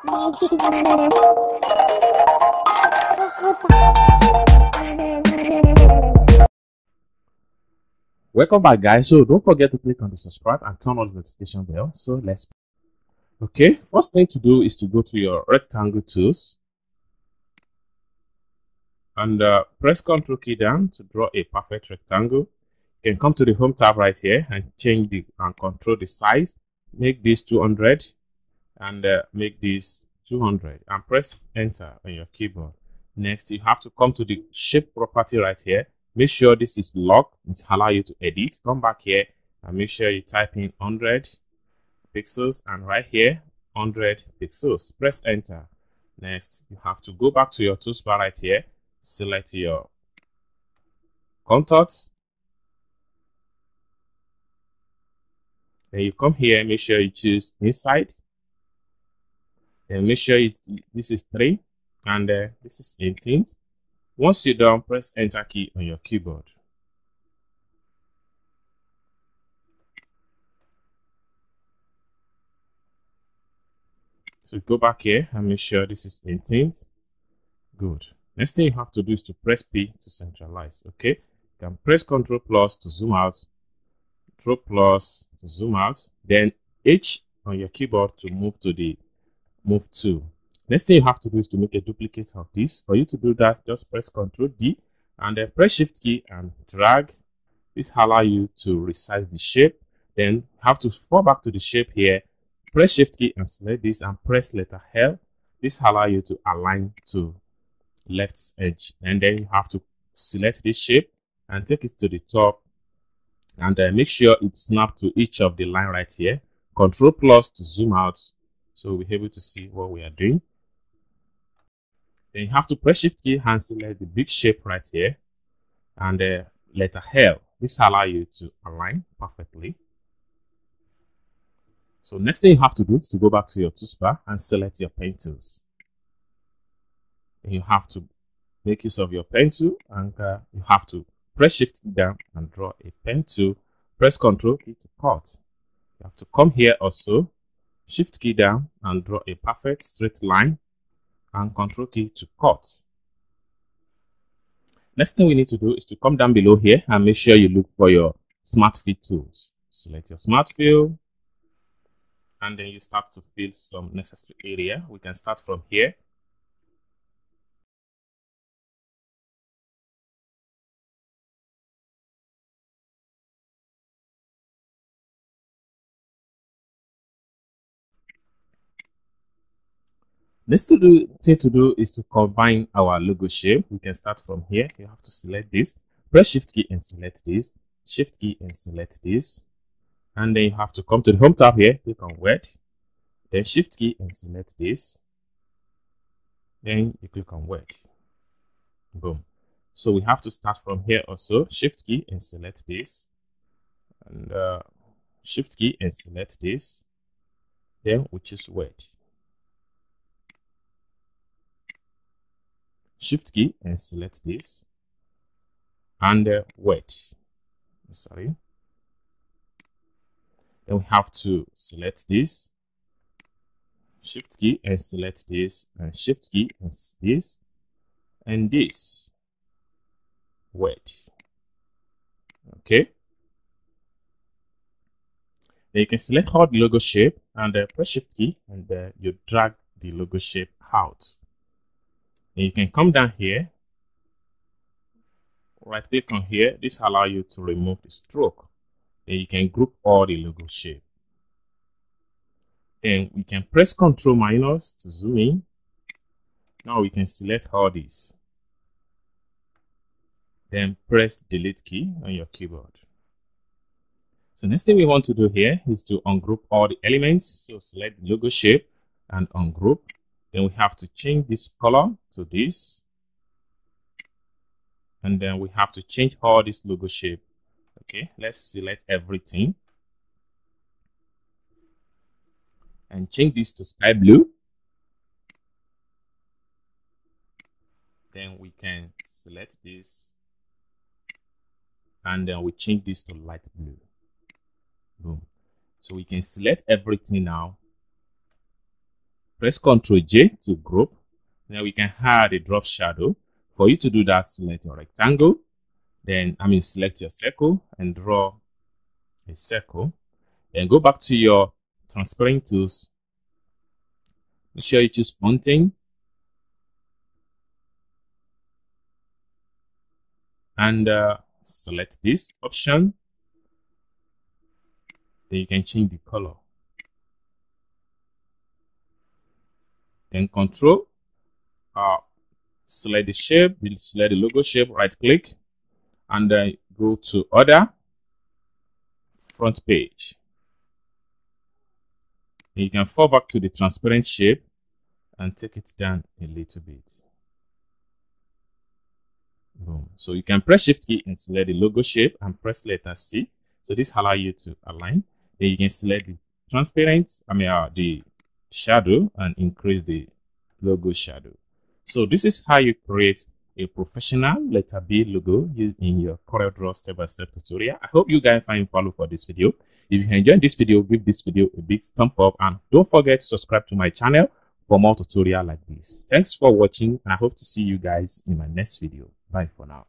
Welcome back, guys. So don't forget to click on the subscribe and turn on the notification bell. So let's okay, first thing to do is to go to your rectangle tools and press Ctrl key down to draw a perfect rectangle. You can come to the home tab right here and change the and control the size. Make this 200 and make this 200 and press enter on your keyboard. Next, you have to come to the shape property right here. Make sure this is locked. It allows you to edit. Come back here and make sure you type in 100 pixels and right here 100 pixels. Press enter. Next, you have to go back to your toolbar right here. Select your contours. Then you come here. Make sure you choose inside. Then make sure this is 3 and this is 18. Once you're done, press enter key on your keyboard. So go back here and make sure this is 18. Good. Next thing you have to do is to press P to centralize. Okay. You can press Ctrl plus to zoom out, Ctrl plus to zoom out, then H on your keyboard to move to the move to. Next thing you have to do is to make a duplicate of this. For you to do that, just press Ctrl D and then press Shift key and drag. This allows you to resize the shape. Then you have to fall back to the shape here. Press Shift key and select this and press letter L. This allows you to align to left edge. And then you have to select this shape and take it to the top. And make sure it snaps to each of the line right here. Ctrl plus to zoom out. So we're able to see what we are doing. Then you have to press Shift key and select the big shape right here and letter L. This allows you to align perfectly. So next thing you have to do is to go back to your toolbar and select your pen tools. And you have to make use of your pen tool and you have to press Shift key down and draw a pen tool. Press Ctrl key to cut. You have to come here also. Shift key down and draw a perfect straight line and Ctrl key to cut. Next thing we need to do is to come down below here and make sure you look for your Smart Fill tools. Select your Smart Fill and then you start to fill some necessary area. We can start from here. Next thing to do is to combine our logo shape. We can start from here. You have to select this. Press Shift key and select this. Shift key and select this. And then you have to come to the home tab here. Click on Word. Then Shift key and select this. Then you click on Word. Boom. So we have to start from here also. Shift key and select this. And Shift key and select this. Then we choose Word. Shift key and select this and Word. Sorry. Then we have to select this. Shift key and select this and Shift key and this and this. Word. Okay. Then you can select all the logo shape and press Shift key and you drag the logo shape out. And you can come down here, right click on here. This allows you to remove the stroke. Then you can group all the logo shape. Then we can press Ctrl minus to zoom in. Now we can select all these. Then press Delete key on your keyboard. So next thing we want to do here is to ungroup all the elements. So select the logo shape and ungroup. Then we have to change this color to this. And then we have to change all this logo shape. Okay, let's select everything. And change this to sky blue. Then we can select this. And then we change this to light blue. Boom. So we can select everything now. Press Ctrl J to group. Now we can add a drop shadow. For you to do that, select your rectangle. Then select your circle and draw a circle. Then go back to your transparent tools. Make sure you choose Fountain. And select this option. Then you can change the color. Then Control, select the shape, select the logo shape, right click, and then go to Other, Front Page. And you can fall back to the transparent shape and take it down a little bit. Boom. So you can press Shift key and select the logo shape and press letter C. So this allows you to align. Then you can select the transparent, the shadow, and increase the logo shadow. So this is how you create a professional letter B logo used in your corelDRAW step-by-step tutorial. I hope you guys find value for this video. If you enjoyed this video, give this video a big thumb up and don't forget to subscribe to my channel for more tutorial like this. Thanks for watching and I hope to see you guys in my next video. Bye for now.